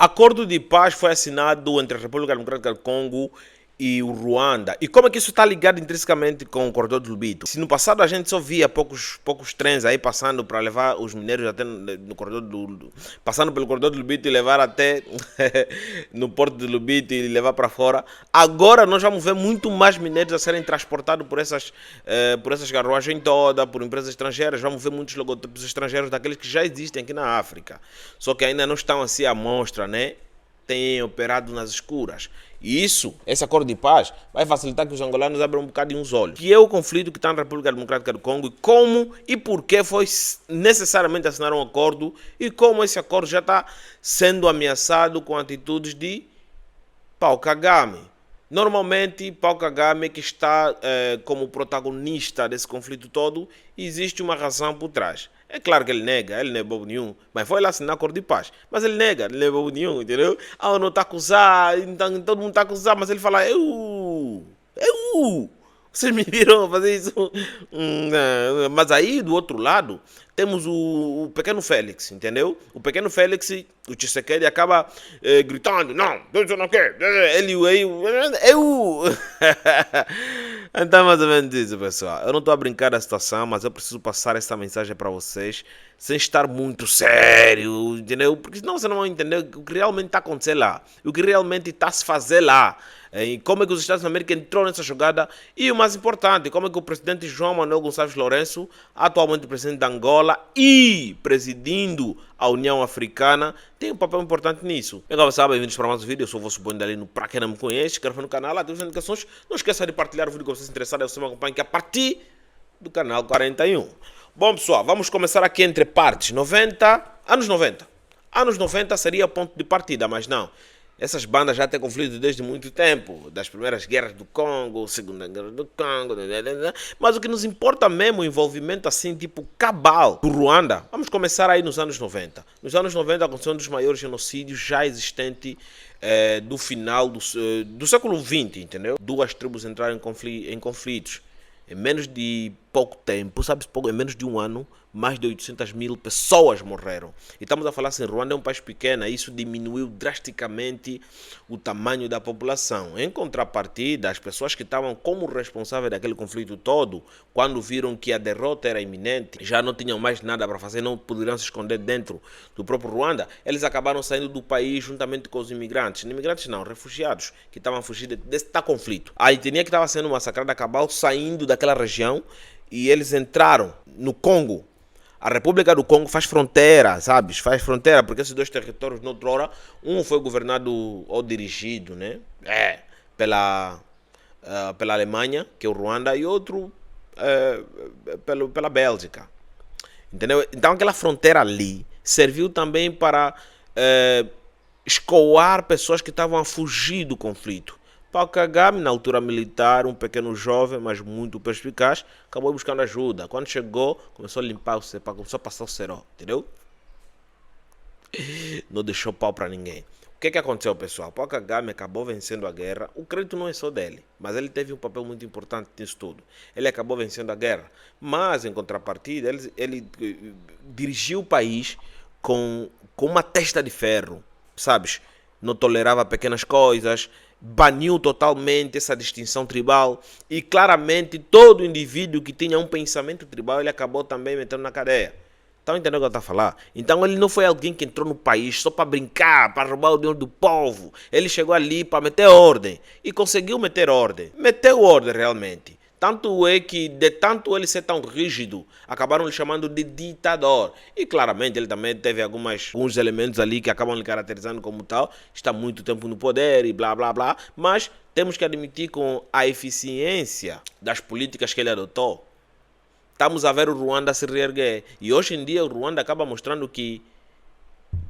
Acordo de paz foi assinado entre a República Democrática do Congo e o Ruanda. E como é que isso está ligado intrinsecamente com o corredor do Lubito? Se no passado a gente só via poucos trens aí passando para levar os minérios até no corredor passando pelo corredor do Lubito e levar até no porto do Lubito e levar para fora, agora nós vamos ver muito mais minérios a serem transportados por essas carruagens toda, por empresas estrangeiras. Vamos ver muitos logotipos estrangeiros daqueles que já existem aqui na África. Só que ainda não estão assim à mostra, né? Têm operado nas escuras. E esse acordo de paz, vai facilitar que os angolanos abram um bocadinho os olhos. Que é o conflito que está na República Democrática do Congo e como e por que foi necessariamente assinar um acordo e como esse acordo já está sendo ameaçado com atitudes de Paul Kagame. Normalmente, Paul Kagame que está como protagonista desse conflito todo, existe uma razão por trás. É claro que ele não é bobo nenhum, mas foi lá assinar acordo de paz. Mas ele não é bobo nenhum, entendeu? Ah, não está a acusar, então todo mundo está a acusar, mas ele fala, vocês me viram fazer isso? Mas aí, do outro lado, temos o pequeno Félix, entendeu? O pequeno Félix, o Tshisekedi acaba gritando, não, eu não quero, eu. Então, mais ou menos isso, pessoal. Eu não estou a brincar da situação, mas eu preciso passar essa mensagem para vocês, sem estar muito sério, entendeu? Porque senão vocês não vão entender o que realmente está acontecendo lá, o que realmente está a se fazer lá. E como é que os Estados Unidos entrou nessa jogada e o mais importante, como é que o presidente João Manuel Gonçalves Lourenço, atualmente presidente da Angola e presidindo a União Africana, tem um papel importante nisso. Legal, pessoal, bem-vindos para mais um vídeo. Eu sou o vosso Bondelino, para quem não me conhece, inscreva no canal, ative as notificações, não esqueça de partilhar o vídeo com vocês interessados, você me acompanha aqui a partir do canal 41. Bom, pessoal, vamos começar aqui entre partes. Anos 90. Anos 90 seria o ponto de partida, mas não. Essas bandas já têm conflito desde muito tempo, das primeiras guerras do Congo, segunda guerra do Congo, mas o que nos importa mesmo, o envolvimento assim, tipo cabal do Ruanda, vamos começar aí nos anos 90. Nos anos 90 aconteceu um dos maiores genocídios já existentes do final do século XX, entendeu? Duas tribos entraram em conflitos. Em menos de pouco tempo, sabes, em menos de um ano, mais de 800 mil pessoas morreram. E estamos a falar assim, Ruanda é um país pequeno, isso diminuiu drasticamente o tamanho da população. Em contrapartida, as pessoas que estavam como responsáveis daquele conflito todo, quando viram que a derrota era iminente, já não tinham mais nada para fazer, não poderiam se esconder dentro do próprio Ruanda, eles acabaram saindo do país juntamente com os imigrantes. Imigrantes não, refugiados, que estavam fugindo desse conflito. A etnia que estava sendo massacrada acabou saindo daquela região e eles entraram no Congo. A República do Congo faz fronteira, sabes? Faz fronteira, porque esses dois territórios, noutrora, um foi governado ou dirigido, né? Pela Alemanha, que é o Ruanda, e outro pela Bélgica. Entendeu? Então aquela fronteira ali serviu também para escoar pessoas que estavam a fugir do conflito. Paul Kagame, na altura militar, um pequeno jovem, mas muito perspicaz, acabou buscando ajuda. Quando chegou, começou a limpar o CEPA, começou a passar o cerol, entendeu? Não deixou pau para ninguém. O que aconteceu, pessoal? Paul Kagame acabou vencendo a guerra. O crédito não é só dele, mas ele teve um papel muito importante nisso tudo. Ele acabou vencendo a guerra, mas em contrapartida, ele dirigiu o país com uma testa de ferro, sabes? Não tolerava pequenas coisas, baniu totalmente essa distinção tribal e claramente todo indivíduo que tinha um pensamento tribal ele acabou também metendo na cadeia. Estão entendendo o que eu estou a falar? Então ele não foi alguém que entrou no país só para brincar, para roubar o dinheiro do povo. Ele chegou ali para meter ordem e conseguiu meter ordem. Meteu ordem realmente. Tanto é que, de tanto ele ser tão rígido, acabaram lhe chamando de ditador. E claramente ele também teve alguns elementos ali que acabam lhe caracterizando como tal. Está muito tempo no poder e blá blá blá. Mas temos que admitir com a eficiência das políticas que ele adotou. Estamos a ver o Ruanda se reerguer. E hoje em dia o Ruanda acaba mostrando que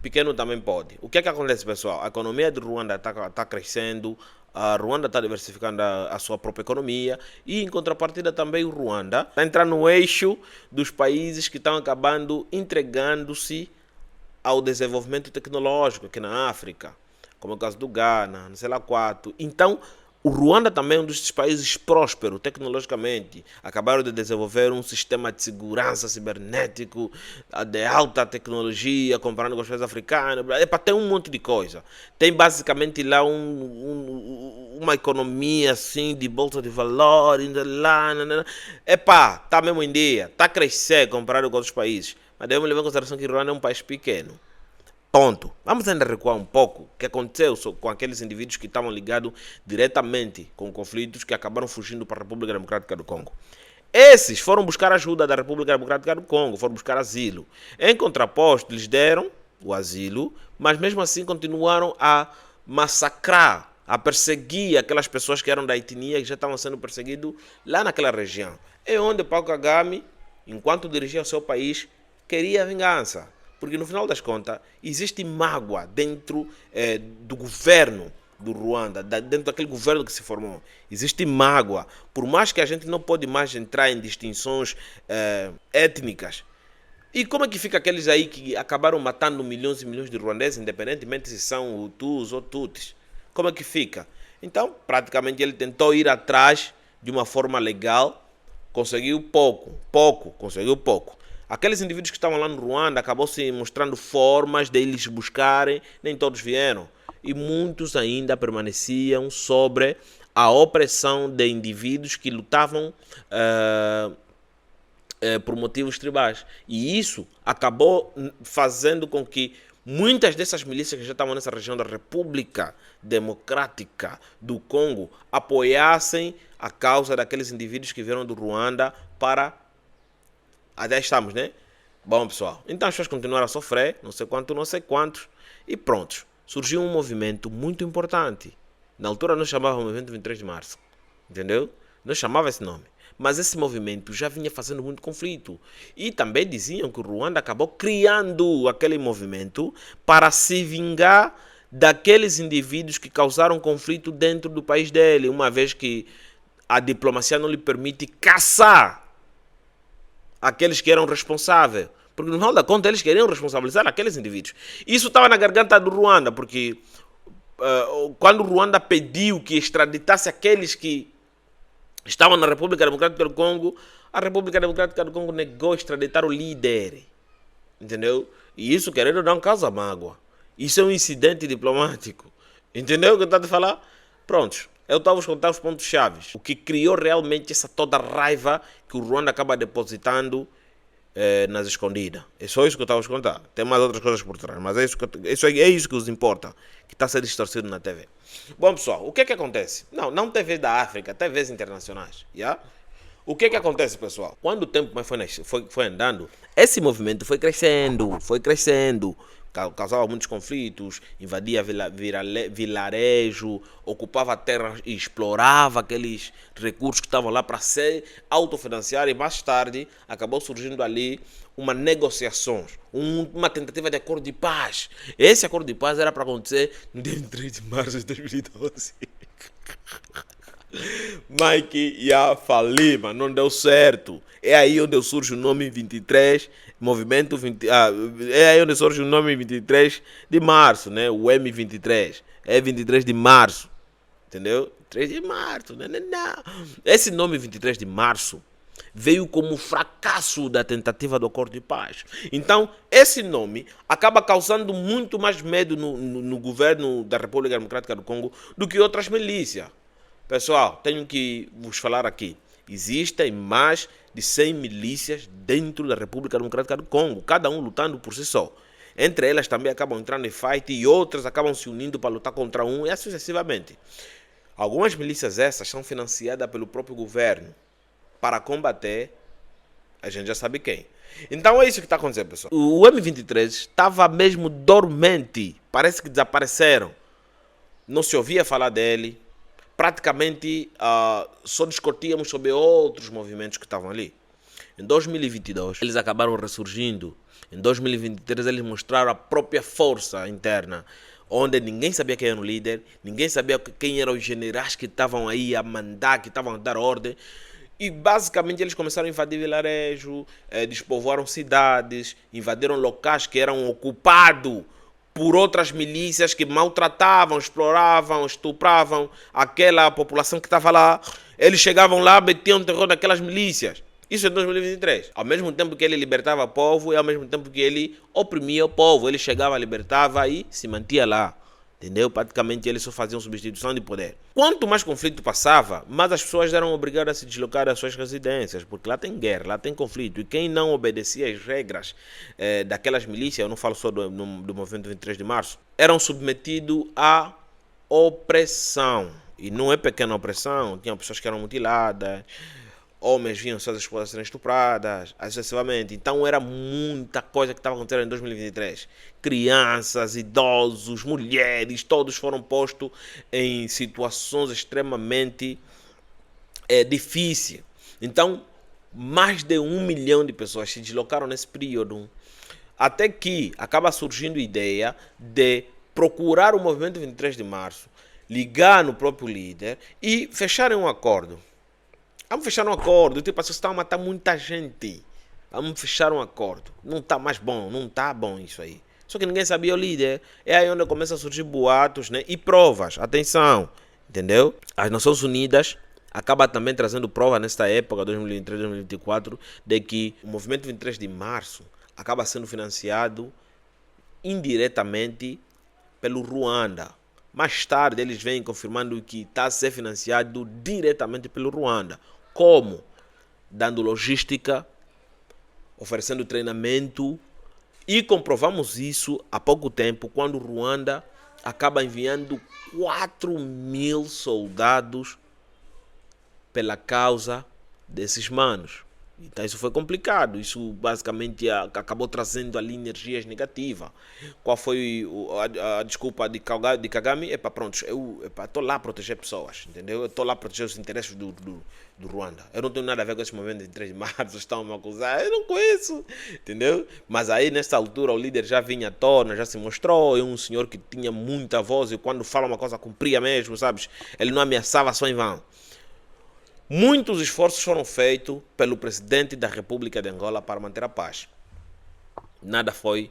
pequeno também pode. O que acontece, pessoal? A economia do Ruanda está crescendo. A Ruanda está diversificando a sua própria economia e, em contrapartida, também o Ruanda está entrando no eixo dos países que estão acabando entregando-se ao desenvolvimento tecnológico aqui na África, como é o caso do Ghana, não sei lá quatro. Então, O Ruanda também é um dos países prósperos tecnologicamente. Acabaram de desenvolver um sistema de segurança cibernético de alta tecnologia, comparando com os países africanos. Tem um monte de coisa. Tem basicamente lá uma economia assim de bolsa de valores. Tá mesmo em dia. Tá a crescer comparado com outros países. Mas devemos levar em consideração que o Ruanda é um país pequeno. Ponto. Vamos ainda recuar um pouco. O que aconteceu com aqueles indivíduos que estavam ligados diretamente com conflitos que acabaram fugindo para a República Democrática do Congo. Esses foram buscar ajuda da República Democrática do Congo, foram buscar asilo. Em contraposto, lhes deram o asilo, mas mesmo assim continuaram a massacrar, a perseguir aquelas pessoas que eram da etnia, que já estavam sendo perseguidos lá naquela região. É onde Paulo Kagame, enquanto dirigia o seu país, queria vingança. Porque no final das contas, existe mágoa dentro do governo do Ruanda, dentro daquele governo que se formou. Existe mágoa. Por mais que a gente não pode mais entrar em distinções étnicas. E como é que fica aqueles aí que acabaram matando milhões e milhões de ruandeses, independentemente se são Hutus ou Tutsis? Como é que fica? Então, praticamente ele tentou ir atrás de uma forma legal, conseguiu pouco. Aqueles indivíduos que estavam lá no Ruanda acabou se mostrando formas de eles buscarem, nem todos vieram. E muitos ainda permaneciam sobre a opressão de indivíduos que lutavam por motivos tribais. E isso acabou fazendo com que muitas dessas milícias que já estavam nessa região da República Democrática do Congo apoiassem a causa daqueles indivíduos que vieram do Ruanda para... Até estamos, né? Bom, pessoal, então as pessoas continuaram a sofrer, não sei quantos, e pronto. Surgiu um movimento muito importante. Na altura nós chamávamos o movimento 23 de março, entendeu? Nós chamávamos esse nome. Mas esse movimento já vinha fazendo muito conflito. E também diziam que o Ruanda acabou criando aquele movimento para se vingar daqueles indivíduos que causaram conflito dentro do país dele, uma vez que a diplomacia não lhe permite caçar aqueles que eram responsáveis. Porque no final da conta eles queriam responsabilizar aqueles indivíduos. Isso estava na garganta do Ruanda, porque quando o Ruanda pediu que extraditasse aqueles que estavam na República Democrática do Congo, a República Democrática do Congo negou extraditar o líder. Entendeu? E isso, querendo, não causa mágoa. Isso é um incidente diplomático. Entendeu o que eu estou a falar? Prontos. Eu estava a contar os pontos chaves. O que criou realmente essa toda raiva que o Ruanda acaba depositando nas escondidas. É só isso que eu estava a contar. Tem mais outras coisas por trás, mas é isso que os importa, que está a ser distorcido na TV. Bom, pessoal, o que é que acontece? Não TV da África, TVs internacionais. Yeah? O que é que acontece, pessoal? Quando o tempo foi andando, esse movimento foi crescendo. Causava muitos conflitos, invadia vilarejo, ocupava terras e explorava aqueles recursos que estavam lá para se autofinanciar, e mais tarde acabou surgindo ali uma negociação, uma tentativa de acordo de paz. Esse acordo de paz era para acontecer no dia 3 de março de 2012. Mike ia falir, mas não deu certo. É aí onde surge o nome 23, movimento 20, é aí onde surge o nome 23 de março, né? O M23, é 23 de março, entendeu? 3 de março, não. Esse nome 23 de março veio como fracasso da tentativa do acordo de paz. Então, esse nome acaba causando muito mais medo no governo da República Democrática do Congo do que outras milícias. Pessoal, tenho que vos falar aqui. Existem mais de 100 milícias dentro da República Democrática do Congo, cada um lutando por si só. Entre elas também acabam entrando em fight e outras acabam se unindo para lutar contra um e assim sucessivamente. Algumas milícias essas são financiadas pelo próprio governo para combater, a gente já sabe quem. Então é isso que está acontecendo, pessoal. O M23 estava mesmo dormente, parece que desapareceram. Não se ouvia falar dele. Praticamente só discutíamos sobre outros movimentos que estavam ali. Em 2022, eles acabaram ressurgindo. Em 2023, eles mostraram a própria força interna, onde ninguém sabia quem era o líder, ninguém sabia quem eram os generais que estavam aí a mandar, que estavam a dar ordem. E basicamente eles começaram a invadir vilarejo, despovoaram cidades, invadiram locais que eram ocupados por outras milícias que maltratavam, exploravam, estupravam aquela população que estava lá. Eles chegavam lá, metiam terror naquelas milícias. Isso em 2023. Ao mesmo tempo que ele libertava o povo e ao mesmo tempo que ele oprimia o povo. Ele chegava, libertava e se mantia lá. Entendeu? Praticamente eles só faziam substituição de poder. Quanto mais conflito passava, mais as pessoas eram obrigadas a se deslocar das suas residências, porque lá tem guerra, lá tem conflito. E quem não obedecia às regras daquelas milícias, eu não falo só do movimento 23 de março, eram submetidos à opressão. E não é pequena opressão, tinham pessoas que eram mutiladas, homens viam suas esposas serem estupradas, excessivamente. Então era muita coisa que estava acontecendo em 2023. Crianças, idosos, mulheres, todos foram postos em situações extremamente difíceis. Então, mais de 1 milhão de pessoas se deslocaram nesse período. Até que acaba surgindo a ideia de procurar o movimento 23 de março, ligar no próprio líder e fecharem um acordo. Vamos fechar um acordo. Tipo, vocês estão a matar muita gente. Vamos fechar um acordo. Não está mais bom, não está bom isso aí. Só que ninguém sabia o líder. É aí onde começa a surgir boatos, né? E provas. Atenção, entendeu? As Nações Unidas acaba também trazendo prova nesta época, 2023, 2024, de que o movimento 23 de março acaba sendo financiado indiretamente pelo Ruanda. Mais tarde eles vêm confirmando que está a ser financiado diretamente pelo Ruanda. Como? Dando logística, oferecendo treinamento. E comprovamos isso há pouco tempo, quando o Ruanda acaba enviando 4.000 soldados pela causa desses manos. Então isso foi complicado, isso basicamente acabou trazendo ali energias negativas. Qual foi a desculpa de Kagame? Pronto, eu estou lá a proteger pessoas, entendeu? Eu estou lá a proteger os interesses do Ruanda. Eu não tenho nada a ver com esse movimento de 3 de março, estão a me acusar, eu não conheço, entendeu? Mas aí nessa altura o líder já vinha à tona, já se mostrou, é um senhor que tinha muita voz e quando fala uma coisa cumpria mesmo, sabes? Ele não ameaçava só em vão. Muitos esforços foram feitos pelo presidente da República de Angola para manter a paz. Nada foi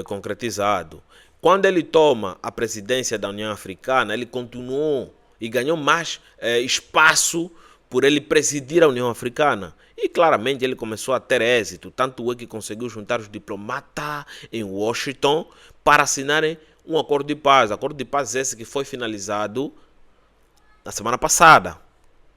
concretizado. Quando ele toma a presidência da União Africana, ele continuou e ganhou mais espaço por ele presidir a União Africana. E claramente ele começou a ter êxito. Tanto é que conseguiu juntar os diplomatas em Washington para assinarem um acordo de paz. Acordo de paz esse que foi finalizado na semana passada.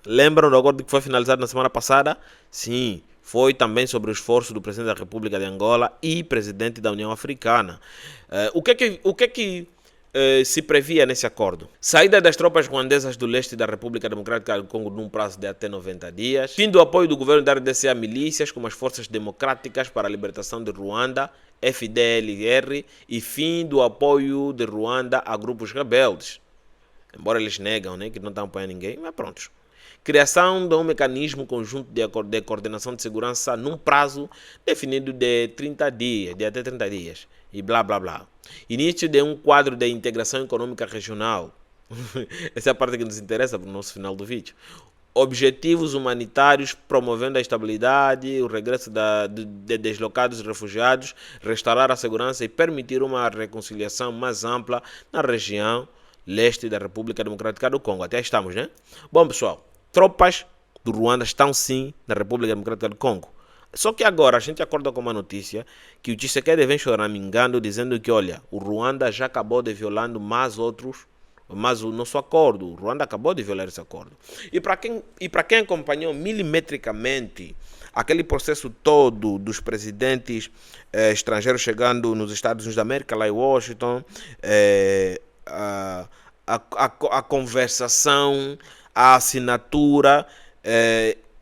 Lembram do acordo que foi finalizado na semana passada? Sim, foi também sobre o esforço do presidente da República de Angola e presidente da União Africana. O que se previa nesse acordo? Saída das tropas ruandesas do leste da República Democrática do Congo num prazo de até 90 dias. Fim do apoio do governo da RDC a milícias como as Forças Democráticas para a Libertação de Ruanda, FDLR, e fim do apoio de Ruanda a grupos rebeldes. Embora eles negam, né, que não estão apoiando ninguém, mas pronto. Criação de um mecanismo conjunto de coordenação de segurança num prazo definido de 30 dias, de até 30 dias, e blá blá blá. Início de um quadro de integração econômica regional. Essa é a parte que nos interessa para o nosso final do vídeo. Objetivos humanitários promovendo a estabilidade, o regresso de deslocados e refugiados, restaurar a segurança e permitir uma reconciliação mais ampla na região leste da República Democrática do Congo. Até aí estamos, né? Bom, pessoal. Tropas do Ruanda estão sim na República Democrática do Congo. Só que agora a gente acorda com uma notícia que o Tshisekedi vem choramingando dizendo que, olha, o Ruanda já acabou de violando mais o nosso acordo. O Ruanda acabou de violar esse acordo. E para quem acompanhou milimetricamente aquele processo todo dos presidentes estrangeiros chegando nos Estados Unidos da América, lá em Washington, a conversação, a assinatura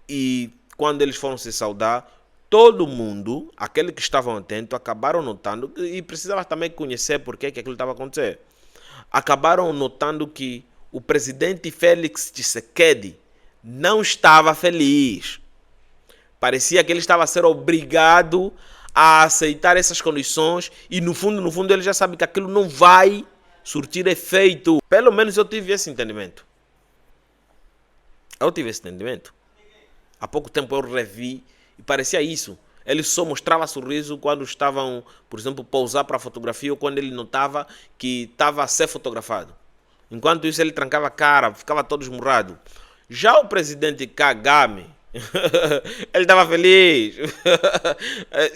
e quando eles foram se saudar, todo mundo, aquele que estavam atentos, acabaram notando e precisava também conhecer por que aquilo estava acontecendo. Acabaram notando que o presidente Félix Tshisekedi não estava feliz. Parecia que ele estava a ser obrigado a aceitar essas condições e no fundo ele já sabe que aquilo não vai surtir efeito. Pelo menos eu tive esse entendimento. Há pouco tempo eu revi e parecia isso. Ele só mostrava sorriso quando estavam, por exemplo, pousar para fotografia ou quando ele notava que estava a ser fotografado. Enquanto isso, ele trancava a cara, ficava todo esmurrado. Já o presidente Kagame, ele estava feliz.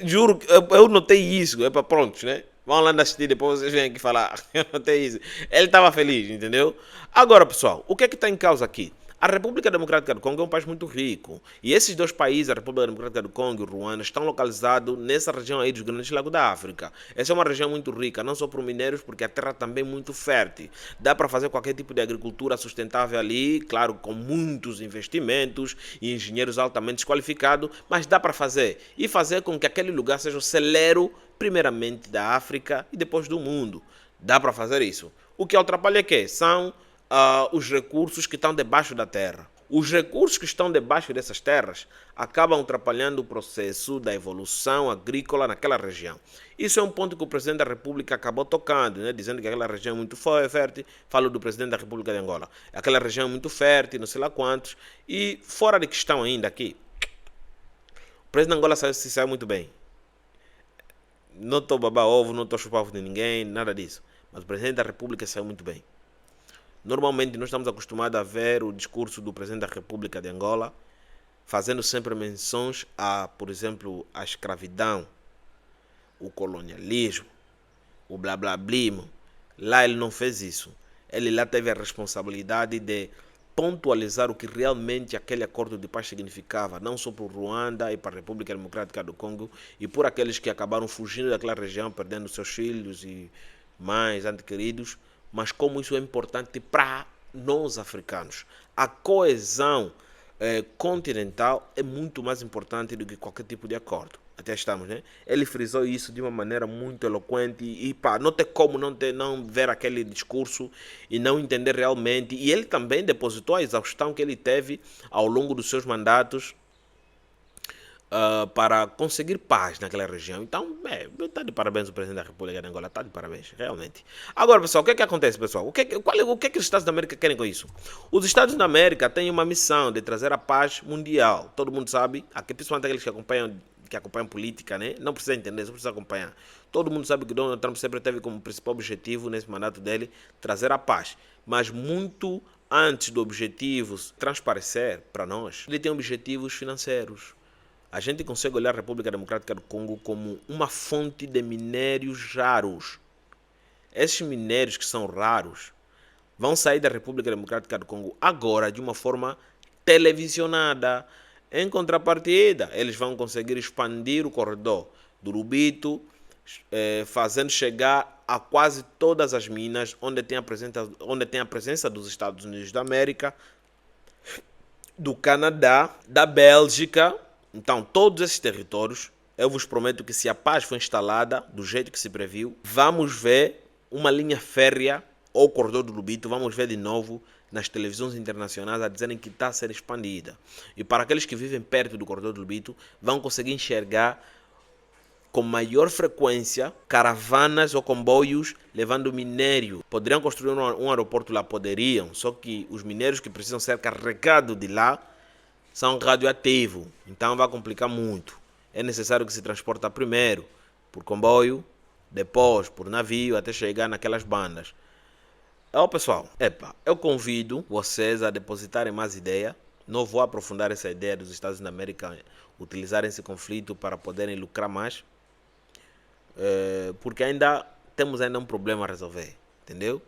Juro, eu notei isso. É para prontos, né? Vão lá assistir, depois vocês vêm aqui falar. Eu notei isso. Ele estava feliz, entendeu? Agora, pessoal, o que é que está em causa aqui? A República Democrática do Congo é um país muito rico. E esses dois países, a República Democrática do Congo e o Ruanda, estão localizados nessa região aí dos Grandes Lagos da África. Essa é uma região muito rica, não só por minérios, porque a terra também é muito fértil. Dá para fazer qualquer tipo de agricultura sustentável ali, claro, com muitos investimentos e engenheiros altamente qualificados, mas dá para fazer. E fazer com que aquele lugar seja o celeiro, primeiramente da África e depois do mundo. Dá para fazer isso. O que atrapalha é que são os recursos que estão debaixo da terra. Os recursos que estão debaixo dessas terras acabam atrapalhando o processo da evolução agrícola naquela região. Isso é um ponto que o presidente da República acabou tocando, né? Dizendo que aquela região é muito fértil. Falo do presidente da República de Angola. Aquela região é muito fértil, não sei lá quantos. E fora de questão ainda aqui, o presidente de Angola se saiu muito bem. Não estou babar ovo, não estou chupar ovo de ninguém, nada disso. Mas o presidente da República saiu muito bem. Normalmente nós estamos acostumados a ver o discurso do presidente da República de Angola fazendo sempre menções a, por exemplo, a escravidão, o colonialismo, o blá blá blismo. Lá ele não fez isso. Ele lá teve a responsabilidade de pontualizar o que realmente aquele acordo de paz significava, não só para o Ruanda e para a República Democrática do Congo e por aqueles que acabaram fugindo daquela região, perdendo seus filhos e mães, entes queridos, mas como isso é importante para nós africanos. A coesão continental é muito mais importante do que qualquer tipo de acordo. Até estamos, né? Ele frisou isso de uma maneira muito eloquente e pá, não tem como não ver aquele discurso e não entender realmente. E ele também depositou a exaustão que ele teve ao longo dos seus mandatos para conseguir paz naquela região. Então, está de parabéns o presidente da República de Angola, está de parabéns, realmente. Agora, pessoal, o que é que acontece, pessoal? O que é que os Estados da América querem com isso? Os Estados da América têm uma missão de trazer a paz mundial. Todo mundo sabe, aqui, principalmente aqueles que acompanham política, né? Não precisa entender, só precisa acompanhar. Todo mundo sabe que Donald Trump sempre teve como principal objetivo nesse mandato dele trazer a paz. Mas muito antes do objetivo transparecer para nós, ele tem objetivos financeiros. A gente consegue olhar a República Democrática do Congo como uma fonte de minérios raros. Esses minérios que são raros vão sair da República Democrática do Congo agora de uma forma televisionada. Em contrapartida, eles vão conseguir expandir o corredor do Lubito, fazendo chegar a quase todas as minas onde tem a presença dos Estados Unidos da América, do Canadá, da Bélgica. Então, todos esses territórios, eu vos prometo que se a paz for instalada do jeito que se previu, vamos ver uma linha férrea ou corredor do Lubito, vamos ver de novo nas televisões internacionais a dizerem que está a ser expandida. E para aqueles que vivem perto do corredor do Lubito, vão conseguir enxergar com maior frequência caravanas ou comboios levando minério. Poderiam construir um aeroporto lá? Poderiam, só que os minérios que precisam ser carregados de lá são radioativos, então vai complicar muito. É necessário que se transporte primeiro por comboio, depois por navio, até chegar naquelas bandas. Pessoal, eu convido vocês a depositarem mais ideia. Não vou aprofundar essa ideia dos Estados da América utilizarem esse conflito para poderem lucrar mais, porque temos ainda um problema a resolver, entendeu?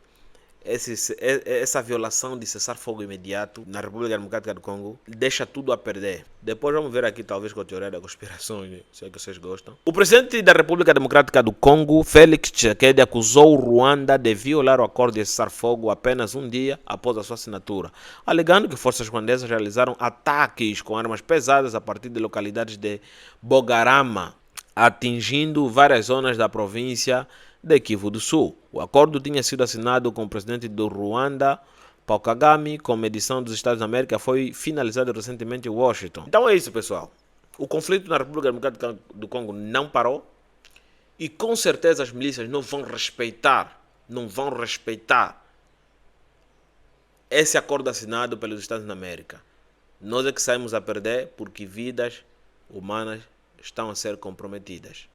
Essa violação de cessar-fogo imediato na República Democrática do Congo deixa tudo a perder. Depois vamos ver aqui, talvez, com a teoria da conspiração, se é que vocês gostam. O presidente da República Democrática do Congo, Félix Tshisekedi, acusou o Ruanda de violar o acordo de cessar-fogo apenas um dia após a sua assinatura, alegando que forças ruandesas realizaram ataques com armas pesadas a partir de localidades de Bogarama, atingindo várias zonas da província de Kivu do Sul. O acordo tinha sido assinado com o presidente do Ruanda, Paul Kagame, com mediação dos Estados da América, foi finalizado recentemente em Washington. Então é isso, pessoal. O conflito na República Democrática do Congo não parou e com certeza as milícias não vão respeitar esse acordo assinado pelos Estados da América. Nós é que saímos a perder porque vidas humanas estão a ser comprometidas.